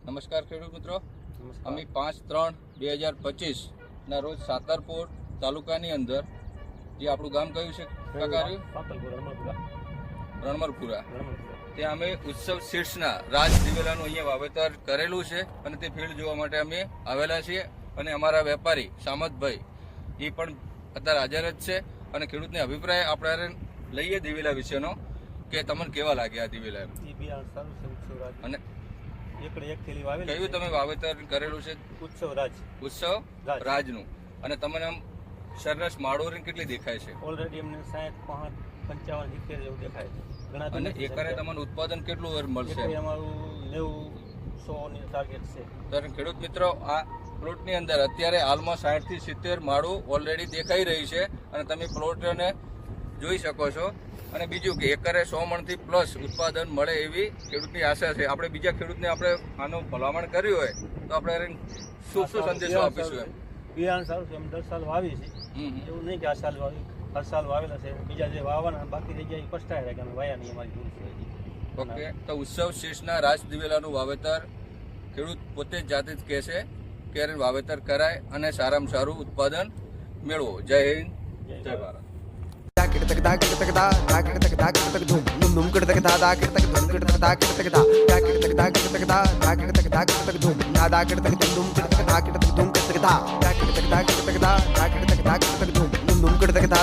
નમસ્કાર ખેડૂત મિત્રો, અમે 5/3/2025 ના રોજ સાતરપુર તાલુકાની અંદર જે આપણું ગામ કયું છે રણમરપુરા, ત્યાં અમે ઉત્સવ સીડ્સના રાજ દિવેલાનું અહીંયા વાવેતર કરેલું છે અને તે ફિલ્ડ જોવા માટે અમે આવેલા છીએ. અને અમારા વેપારી સામતભાઈ એ પણ અત્યારે હાજર જ છે અને ખેડૂતને અભિપ્રાય આપણે લઈએ દિવેલા વિશેનો કે તમને કેવા લાગ્યા આ દિવેલા અને કયું તમે વાવેતર કરેલું છે? ઉત્સવ રાજનું. અને તમને આમ સરસ માળોરી કેટલી દેખાય છે? ઓલરેડી અમને 60, 55, 70 જેવું દેખાય છે. અને એકરે તમને ઉત્પાદન કેટલું મળશે? અમારું 90-100 ની ટાર્ગેટ છે. તો ખેડૂત મિત્રો, આ પ્લોટની અંદર અત્યારે હાલમાં 60 થી 70 માળું ઓલરેડી દેખાઈ રહી છે અને તમે પ્લોટને જોઈ શકો છો. અને બીજું કે એકરે 100 મણથી પ્લસ ઉત્પાદન મળે એવી ખેડૂતની આશા છે. આપણે બીજા ખેડૂતને આપણે આનું ભલામણ કર્યું હોય તો આપણે શું સંદેશો આપીશું? બિયારણ સારું છે, અમે 10 સાલ વાવી છે. એવું નહીં કે આ સાલ વાવી, હર સાલ વાવેલા છે. બીજા જે વાવવાના બાકી રહી ગયા એ પછતાય કે અમે વાયા નહીં, અમારી ભૂલ છે. ઓકે, તો ઉત્સવ સીડ્સના રાજ દિવેલાનું વાવેતર ખેડૂત પોતે જ જાતે જ કહે છે કે વાવેતર કરાય અને સારામાં સારું ઉત્પાદન મેળવો. જય હિન્દ, જય ભારત.